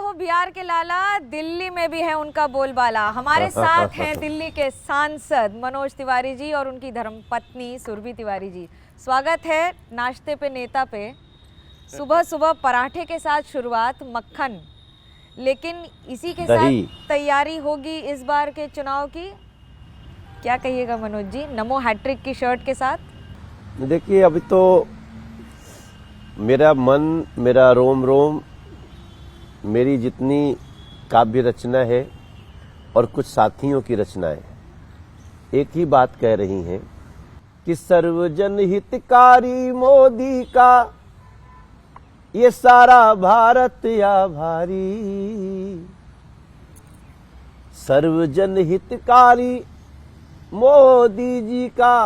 हो बिहार के लाला, दिल्ली में भी है उनका बोलबाला। हमारे साथ हैं दिल्ली के सांसद मनोज तिवारी जी और उनकी धर्मपत्नी सुरभि तिवारी जी। स्वागत है नाश्ते पे नेता पे। सुबह सुबह पराठे के साथ शुरुआत, मक्खन, लेकिन इसी के साथ तैयारी होगी इस बार के चुनाव की। क्या कहिएगा मनोज जी, नमो हैट्रिक की शर्ट के साथ? देखिए, अभी तो मेरा मन, मेरा रोम रोम, मेरी जितनी काव्य रचना है और कुछ साथियों की रचनाएं एक ही बात कह रही हैं कि सर्वजन हितकारी मोदी का ये सारा भारत आभारी। सर्वजन हितकारी मोदी जी का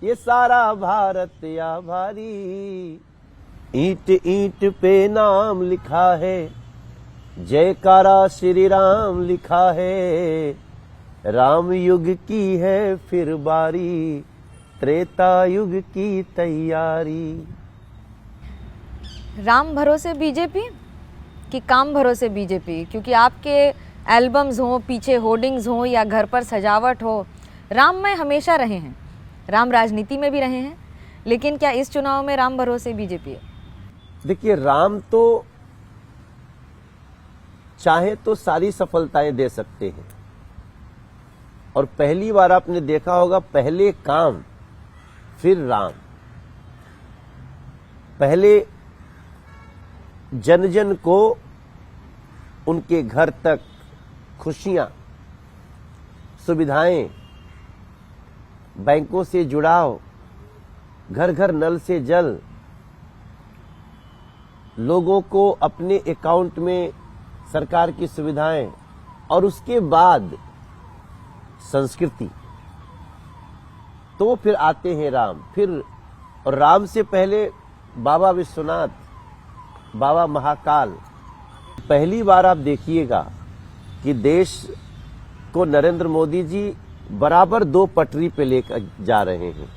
ये सारा भारत आभारी। ईंट ईंट पे नाम लिखा है, जयकारा श्री राम लिखा है। राम युग की है फिर बारी, त्रेता युग की तैयारी। राम भरोसे बीजेपी कि काम भरोसे बीजेपी? क्योंकि आपके एल्बम्स हों, पीछे होर्डिंग्स हों या घर पर सजावट हो, राम में हमेशा रहे हैं, राम राजनीति में भी रहे हैं, लेकिन क्या इस चुनाव में राम भरोसे बीजेपी है? देखिए, राम तो चाहे तो सारी सफलताएं दे सकते हैं, और पहली बार आपने देखा होगा, पहले काम फिर राम। पहले जन जन को उनके घर तक खुशियां, सुविधाएं, बैंकों से जुड़ाव, घर घर नल से जल, लोगों को अपने अकाउंट में सरकार की सुविधाएं, और उसके बाद संस्कृति। तो फिर आते हैं राम। फिर और राम से पहले बाबा विश्वनाथ, बाबा महाकाल। पहली बार आप देखिएगा कि देश को नरेंद्र मोदी जी बराबर दो पटरी पे लेकर जा रहे हैं।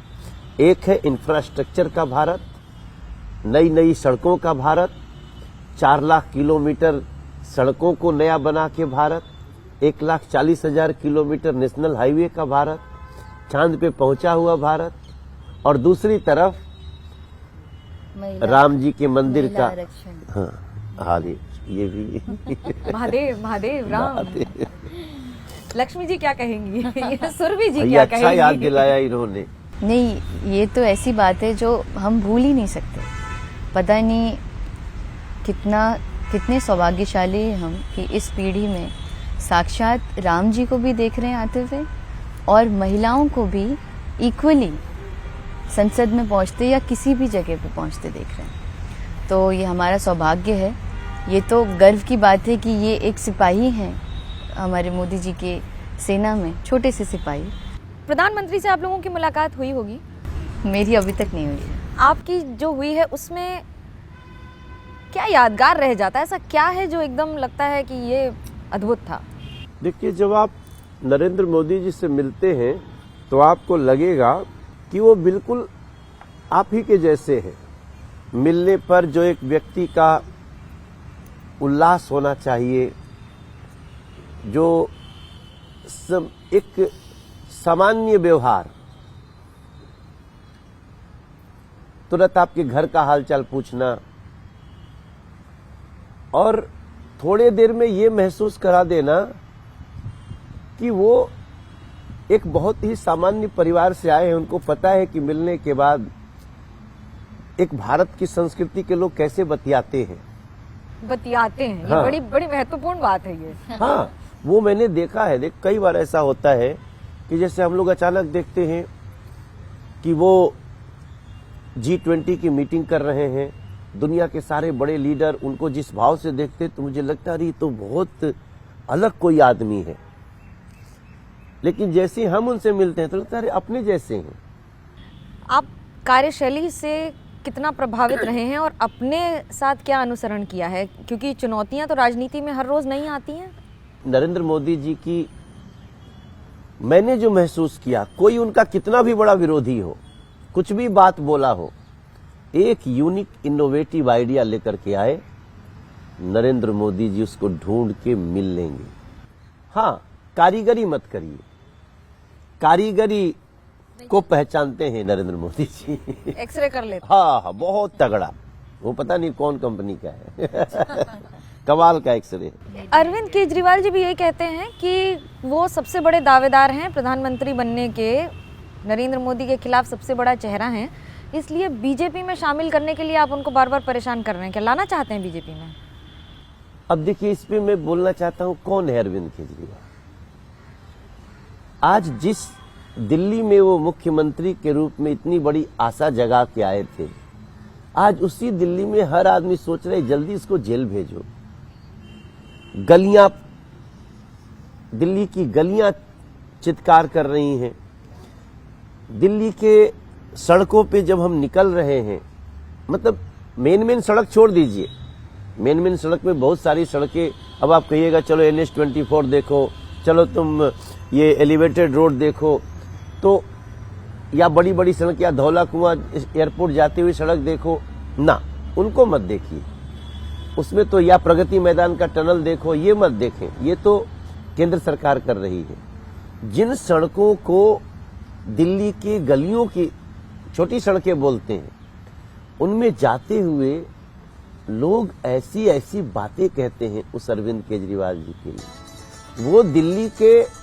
एक है इंफ्रास्ट्रक्चर का भारत, नई नई सड़कों का भारत, 4 लाख किलोमीटर सड़कों को नया बना के भारत, 1,40,000 किलोमीटर नेशनल हाईवे का भारत, चांद पे पहुंचा हुआ भारत, और दूसरी तरफ राम जी के मंदिर का। हाँ, ये भी महादेव महादेव राम। लक्ष्मी जी क्या कहेंगी? सुरभि जी क्या कहेंगी? अच्छा याद दिलाया इन्होंने। नहीं, ये तो ऐसी बात है जो हम भूल ही नहीं सकते। पता नहीं कितने सौभाग्यशाली हैं हम कि इस पीढ़ी में साक्षात राम जी को भी देख रहे हैं आते हुए, और महिलाओं को भी इक्वली संसद में पहुंचते या किसी भी जगह पे पहुंचते देख रहे हैं। तो ये हमारा सौभाग्य है। ये तो गर्व की बात है कि ये एक सिपाही हैं हमारे मोदी जी के सेना में, छोटे से सिपाही। प्रधानमंत्री से आप लोगों की मुलाकात हुई होगी? मेरी अभी तक नहीं हुई है। आपकी जो हुई है उसमें क्या यादगार रह जाता है? ऐसा क्या है जो एकदम लगता है कि ये अद्भुत था? देखिए, जब आप नरेंद्र मोदी जी से मिलते हैं तो आपको लगेगा कि वो बिल्कुल आप ही के जैसे हैं। मिलने पर जो एक व्यक्ति का उल्लास होना चाहिए, जो एक सामान्य व्यवहार, तुरंत आपके घर का हालचाल पूछना, और थोड़े देर में ये महसूस करा देना कि वो एक बहुत ही सामान्य परिवार से आए हैं। उनको पता है कि मिलने के बाद एक भारत की संस्कृति के लोग कैसे बतियाते हैं। हाँ। ये बड़ी बड़ी महत्वपूर्ण बात है ये। हाँ, वो मैंने देखा है। कई बार ऐसा होता है कि जैसे हम लोग अचानक देखते हैं कि वो G20 की मीटिंग कर रहे हैं, दुनिया के सारे बड़े लीडर उनको जिस भाव से देखते तो मुझे लगता है ये तो बहुत अलग कोई आदमी है, लेकिन जैसे हम उनसे मिलते हैं तो लगता है अपने जैसे हैं। आप कार्यशैली से कितना प्रभावित रहे हैं और अपने साथ क्या अनुसरण किया है? क्योंकि चुनौतियां तो राजनीति में हर रोज नहीं आती हैं। नरेंद्र मोदी जी की मैंने जो महसूस किया, कोई उनका कितना भी बड़ा विरोधी हो, कुछ भी बात बोला हो, एक यूनिक इनोवेटिव आइडिया लेकर के आए, नरेंद्र मोदी जी उसको ढूंढ के मिल लेंगे। हाँ, कारीगरी मत करिए, कारीगरी को पहचानते हैं नरेंद्र मोदी जी। एक्सरे कर लेते। हाँ हाँ, बहुत तगड़ा, वो पता नहीं कौन कंपनी का है। कमाल का एक्सरे। अरविंद केजरीवाल जी भी यही कहते हैं कि वो सबसे बड़े दावेदार हैं प्रधानमंत्री बनने के, नरेंद्र मोदी के खिलाफ सबसे बड़ा चेहरा हैं, इसलिए बीजेपी में शामिल करने के लिए आप उनको बार बार परेशान कर रहे हैं। क्या लाना चाहते हैं बीजेपी में? अब देखिए, इस पे मैं बोलना चाहता हूं, कौन है अरविंद केजरीवाल? आज जिस दिल्ली में वो मुख्यमंत्री के रूप में इतनी बड़ी आशा जगा के आए थे, आज उसी दिल्ली में हर आदमी सोच रहे जल्दी इसको जेल भेजो। गलियां, दिल्ली की गलियां चित्कार कर रही हैं। दिल्ली के सड़कों पे जब हम निकल रहे हैं, मतलब मेन सड़क छोड़ दीजिए, मेन सड़क में बहुत सारी सड़कें, अब आप कहिएगा चलो NH-24 देखो, चलो तुम ये एलिवेटेड रोड देखो, तो या बड़ी बड़ी सड़क या धौला कुआं एयरपोर्ट जाती हुई सड़क देखो ना, उनको मत देखिए। उसमें तो या प्रगति मैदान का टनल देखो, ये मत देखें, ये तो केंद्र सरकार कर रही है। जिन सड़कों को दिल्ली की गलियों की छोटी सड़कें बोलते हैं, उनमें जाते हुए लोग ऐसी ऐसी बातें कहते हैं उस अरविंद केजरीवाल जी के लिए। वो दिल्ली के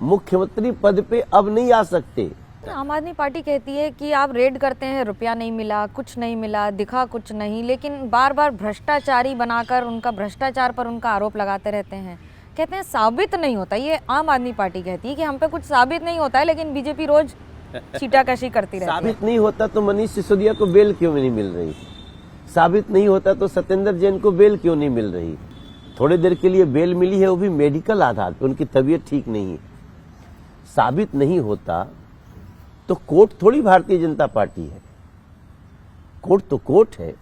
मुख्यमंत्री पद पे अब नहीं आ सकते। आम आदमी पार्टी कहती है कि आप रेड करते हैं, रुपया नहीं मिला, कुछ नहीं मिला, दिखा कुछ नहीं, लेकिन बार बार भ्रष्टाचारी बनाकर उनका भ्रष्टाचार पर उनका आरोप लगाते रहते हैं। कहते हैं साबित नहीं होता, ये आम आदमी पार्टी कहती है कि हम पे कुछ साबित नहीं होता है, लेकिन बीजेपी रोज छीटाकशी करती रहती है। साबित नहीं होता तो मनीष सिसोदिया को बेल क्यों नहीं मिल रही? साबित नहीं होता तो सत्येंद्र जैन को बेल क्यों नहीं मिल रही? थोड़ी देर के लिए बेल मिली है, वो भी मेडिकल आधार पर, उनकी तबीयत ठीक नहीं है। साबित नहीं होता तो कोर्ट थोड़ी भारतीय जनता पार्टी है, कोर्ट तो कोर्ट है।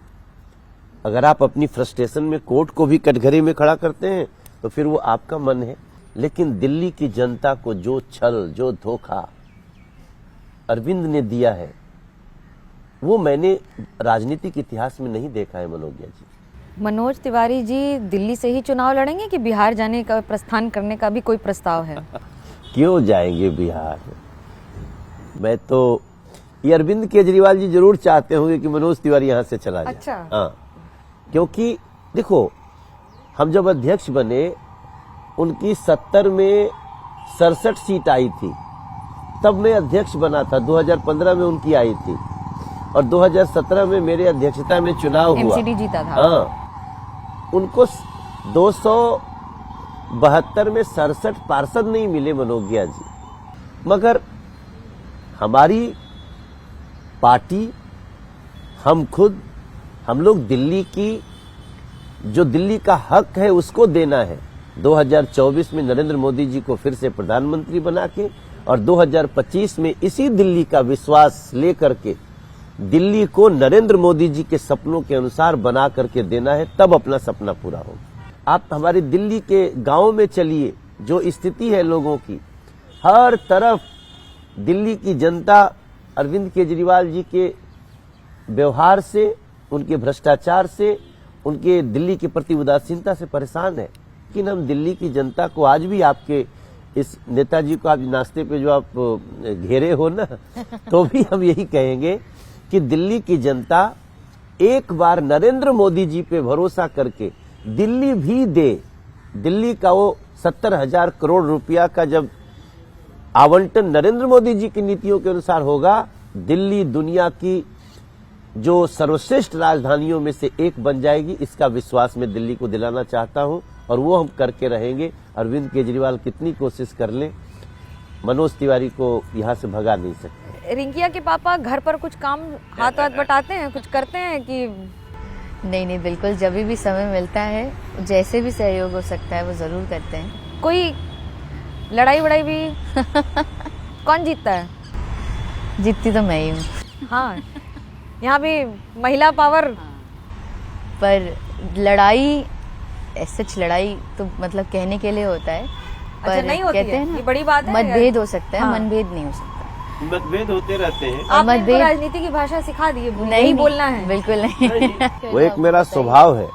अगर आप अपनी फ्रस्ट्रेशन में कोर्ट को भी कटघरे में खड़ा करते हैं तो फिर वो आपका मन है, लेकिन दिल्ली की जनता को जो छल, जो धोखा अरविंद ने दिया है, वो मैंने राजनीतिक इतिहास में नहीं देखा है। मनोज्ञा जी, मनोज तिवारी जी दिल्ली से ही चुनाव लड़ेंगे कि बिहार जाने का, प्रस्थान करने का भी कोई प्रस्ताव है? क्यों जाएंगे बिहार? मैं तो, ये अरविंद केजरीवाल जी जरूर चाहते होंगे कि मनोज तिवारी यहां से चला जाए। अच्छा। हाँ, क्योंकि देखो, हम जब अध्यक्ष बने, उनकी 70 में 67 सीट आई थी, तब मैं अध्यक्ष बना था। 2015 में उनकी आई थी और 2017 में मेरे अध्यक्षता में चुनाव हुआ, MCD जीता था। हाँ, उनको 272 में 67 पार्षद नहीं मिले मनोज्ञा जी, मगर हमारी पार्टी, हम खुद, हम लोग दिल्ली की, जो दिल्ली का हक है उसको देना है। 2024 में नरेंद्र मोदी जी को फिर से प्रधानमंत्री बना के और 2025 में इसी दिल्ली का विश्वास लेकर के दिल्ली को नरेंद्र मोदी जी के सपनों के अनुसार बना करके देना है, तब अपना सपना पूरा होगा। आप हमारी दिल्ली के गांव में चलिए, जो स्थिति है लोगों की, हर तरफ दिल्ली की जनता अरविंद केजरीवाल जी के व्यवहार से, उनके भ्रष्टाचार से, उनके दिल्ली के प्रति उदासीनता से परेशान है। लेकिन हम दिल्ली की जनता को आज भी, आपके इस नेताजी को आज नाश्ते पे जो आप घेरे हो ना, तो भी हम यही कहेंगे कि दिल्ली की जनता एक बार नरेंद्र मोदी जी पे भरोसा करके दिल्ली भी दे। दिल्ली का वो 70,000 करोड़ रुपया का जब आवंटन नरेंद्र मोदी जी की नीतियों के अनुसार होगा, दिल्ली दुनिया की जो सर्वश्रेष्ठ राजधानियों में से एक बन जाएगी। इसका विश्वास मैं दिल्ली को दिलाना चाहता हूं और वो हम करके रहेंगे। अरविंद केजरीवाल कितनी कोशिश कर लें, मनोज तिवारी को यहां से भगा नहीं सकते। रिंकिया के पापा घर पर कुछ काम हाथ बटाते हैं, कुछ करते हैं कि? नहीं, बिल्कुल, जब भी समय मिलता है, जैसे भी सहयोग हो सकता है वो जरूर करते हैं। कोई लड़ाई वड़ाई भी? कौन जीतता है? जीतती तो मैं ही हूँ। हाँ, यहाँ भी महिला पावर। पर लड़ाई, सच लड़ाई तो मतलब कहने के लिए होता है, पर अच्छा, नहीं होती कहते है, हैं ना, ये बड़ी बात है। मतभेद हो सकता है, हाँ। मनभेद नहीं हो सकता। मतभेद होते रहते हैं। आपने इनको मतभेद- राजनीति की भाषा सिखा दी है, नहीं बोलना है। बिल्कुल नहीं। वो एक मेरा स्वभाव है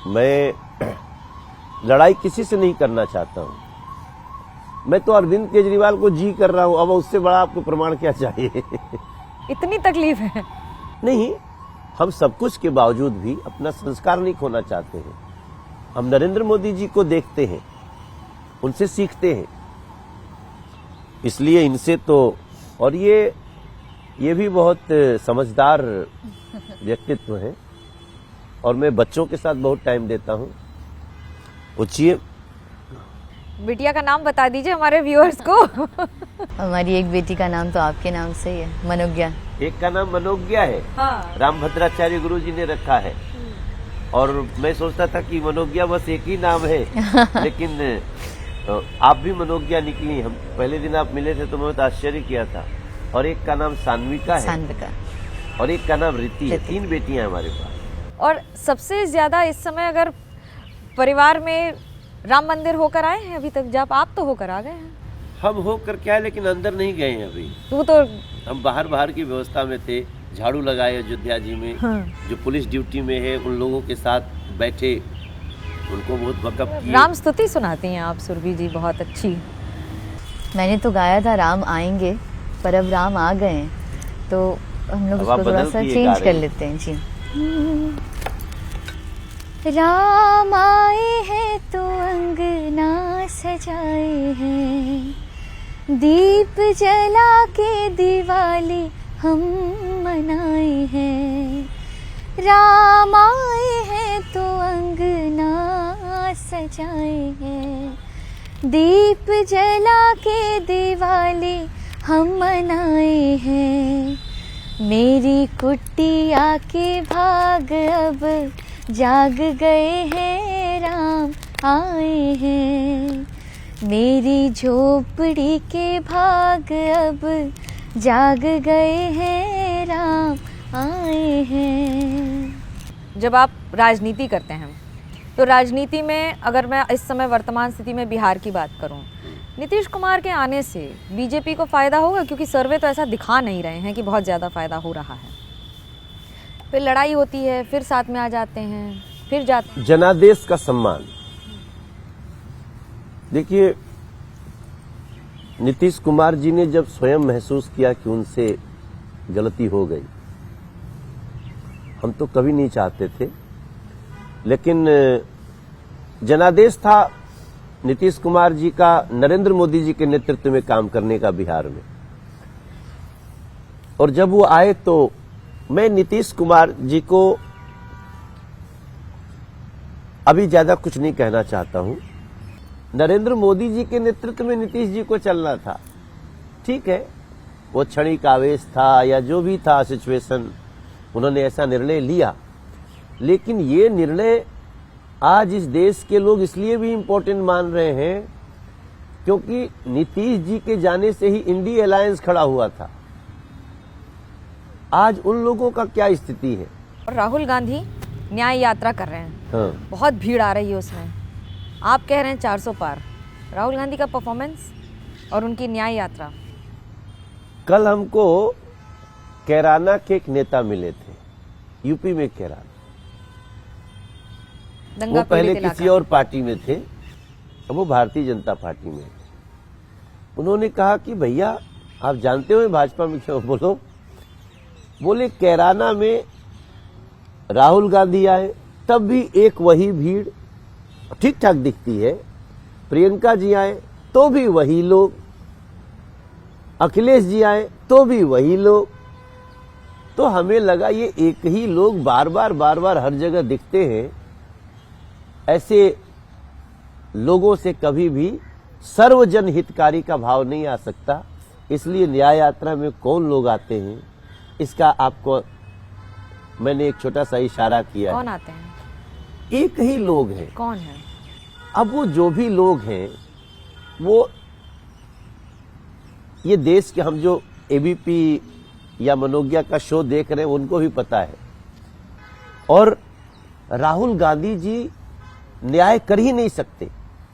मैं लड़ाई किसी से नहीं करना चाहता हूं। मैं तो अरविंद केजरीवाल को जी कर रहा हूं, अब उससे बड़ा आपको प्रमाण क्या चाहिए। इतनी तकलीफ है? नहीं, हम सब कुछ के बावजूद भी अपना संस्कार नहीं खोना चाहते हैं। हम नरेंद्र मोदी जी को देखते हैं, उनसे सीखते हैं, इसलिए इनसे तो, और ये भी बहुत समझदार व्यक्तित्व है, और मैं बच्चों के साथ बहुत टाइम देता हूं। पूछिए। बिटिया का नाम बता दीजिए हमारे व्यूअर्स को। हमारी एक बेटी का नाम तो आपके नाम से ही है, मनोज्ञा। एक का नाम मनोज्ञा है, हाँ। रामभद्राचार्य गुरु जी ने रखा है, और मैं सोचता था कि मनोज्ञा बस एक ही नाम है, लेकिन आप भी मनोज्ञा निकली। हम पहले दिन आप मिले थे तो मैं बहुत आश्चर्य किया था। और एक का नाम सान्विका है, सान्विका, और एक का नाम रीति है। 3 बेटियां हमारे पास। और सबसे ज्यादा इस समय अगर परिवार में राम मंदिर होकर आए हैं अभी तक? जब आप तो होकर आ गए हैं। हम होकर क्या है, लेकिन अंदर नहीं गए हैं अभी। तू तो हम बाहर की व्यवस्था में थे, झाड़ू लगाए अयोध्या जी में। हाँ। जो पुलिस ड्यूटी में है उन लोगों के साथ बैठे, उनको बहुत वक़्फ़ किए। राम स्तुति सुनाती हैं आप सुरभि जी, बहुत अच्छी। मैंने तो गाया था राम आएंगे, पर अब राम आ गए हैं, तो हम लोग अब आप उसको थोड़ा बदल सा के चेंज गा कर रहे हैं। लेते हैं जी। राम आए हैं तो अंगना सजाए हैं, दीप जला के दिवाली हम मनाए हैं। राम आए हैं तो अंगना सजाए हैं, दीप जला के दिवाली हम मनाए हैं। मेरी कुटिया के भाग अब जाग गए हैं, राम आए हैं। मेरी झोपड़ी के भाग अब जाग गए हैं, राम आए हैं। जब आप राजनीति करते हैं तो राजनीति में अगर मैं इस समय वर्तमान स्थिति में बिहार की बात करूं, नीतीश कुमार के आने से बीजेपी को फ़ायदा होगा? क्योंकि सर्वे तो ऐसा दिखा नहीं रहे हैं कि बहुत ज़्यादा फ़ायदा हो रहा है। फिर लड़ाई होती है, फिर साथ में आ जाते हैं, फिर जाते। जनादेश का सम्मान। देखिए, नीतीश कुमार जी ने जब स्वयं महसूस किया कि उनसे गलती हो गई, हम तो कभी नहीं चाहते थे, लेकिन जनादेश था नीतीश कुमार जी का नरेंद्र मोदी जी के नेतृत्व में काम करने का बिहार में। और जब वो आए तो मैं नीतीश कुमार जी को अभी ज्यादा कुछ नहीं कहना चाहता हूं। नरेंद्र मोदी जी के नेतृत्व में नीतीश जी को चलना था, ठीक है, वो क्षणिक आवेश था या जो भी था सिचुएशन, उन्होंने ऐसा निर्णय लिया। लेकिन ये निर्णय आज इस देश के लोग इसलिए भी इम्पोर्टेंट मान रहे हैं क्योंकि नीतीश जी के जाने से ही इंडिया अलायंस खड़ा हुआ था। आज उन लोगों का क्या स्थिति है? और राहुल गांधी न्याय यात्रा कर रहे हैं, हाँ। बहुत भीड़ आ रही है उसमें। आप कह रहे हैं 400 पार। राहुल गांधी का परफॉर्मेंस और उनकी न्याय यात्रा। कल हमको कैराना के एक नेता मिले थे, यूपी में कैराना। वो पहले किसी और पार्टी में थे, अब वो भारतीय जनता पार्टी में। उन्होंने कहा कि भैया आप जानते हो भाजपा में क्यों? बोलो। बोले कैराना में राहुल गांधी आए तब भी एक वही भीड़ ठीक ठाक दिखती है, प्रियंका जी आए तो भी वही लोग, अखिलेश जी आए तो भी वही लोग। तो हमें लगा ये एक ही लोग बार बार हर जगह दिखते हैं। ऐसे लोगों से कभी भी सर्वजन हितकारी का भाव नहीं आ सकता। इसलिए न्याय यात्रा में कौन लोग आते हैं इसका आपको मैंने एक छोटा सा इशारा किया। कौन आते हैं? एक ही लोग हैं। कौन है? अब वो जो भी लोग हैं, वो ये देश के, हम जो एबीपी या मनोज्ञा का शो देख रहे हैं उनको भी पता है। और राहुल गांधी जी न्याय कर ही नहीं सकते।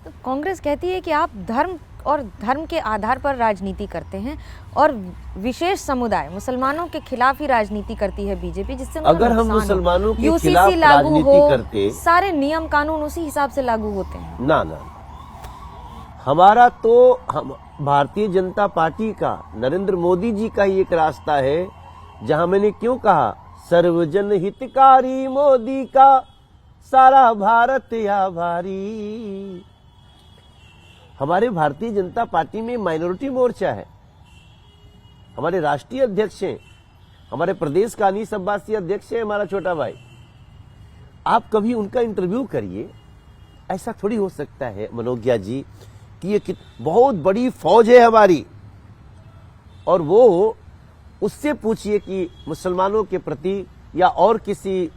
तो कांग्रेस कहती है कि आप धर्म और धर्म के आधार पर राजनीति करते हैं और विशेष समुदाय मुसलमानों के खिलाफ ही राजनीति करती है बीजेपी, जिससे उनको अगर हम नुकसान हो। मुसलमानों के UCC खिलाफ लागू राजनीति हो, करते, सारे नियम कानून उसी हिसाब से लागू होते हैं। ना ना, हमारा तो हम भारतीय जनता पार्टी का, नरेंद्र मोदी जी का ही एक रास्ता है, जहां मैंने क्यों कहा सर्वजन हितकारी मोदी का सारा भारत आभारी। हमारे भारतीय जनता पार्टी में माइनॉरिटी मोर्चा है, हमारे राष्ट्रीय अध्यक्ष हैं, हमारे प्रदेश का अनीस अब्बासी अध्यक्ष है, हमारा छोटा भाई। आप कभी उनका इंटरव्यू करिए, ऐसा थोड़ी हो सकता है मनोज्ञा जी कि ये बहुत बड़ी फौज है हमारी, और वो उससे पूछिए कि मुसलमानों के प्रति या और किसी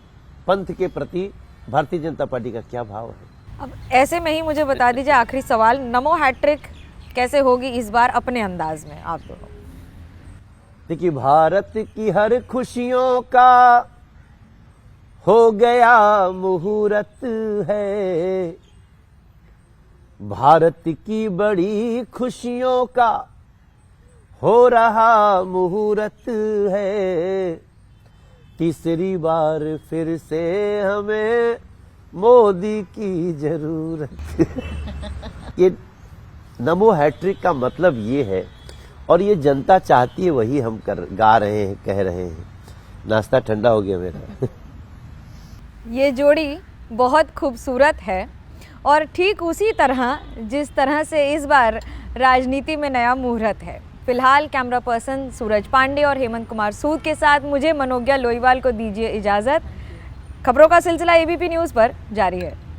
पंथ के प्रति भारतीय जनता पार्टी का क्या भाव है। अब ऐसे में ही मुझे बता दीजिए, आखिरी सवाल, नमो हैट्रिक कैसे होगी इस बार अपने अंदाज में आप दोनों? देखिए, भारत की हर खुशियों का हो गया मुहूर्त है, भारत की बड़ी खुशियों का हो रहा मुहूर्त है, तीसरी बार फिर से हमें मोदी की जरूरत। ये नमो हैट्रिक का मतलब ये है, और ये जनता चाहती है, वही हम गा रहे हैं, कह रहे हैं। नाश्ता ठंडा हो गया मेरा। ये जोड़ी बहुत खूबसूरत है, और ठीक उसी तरह जिस तरह से इस बार राजनीति में नया मुहूर्त है। फिलहाल कैमरा पर्सन सूरज पांडे और हेमंत कुमार सूद के साथ मुझे मनोज्ञा लोईवाल को दीजिए इजाज़त। खबरों का सिलसिला ABP न्यूज़ पर जारी है।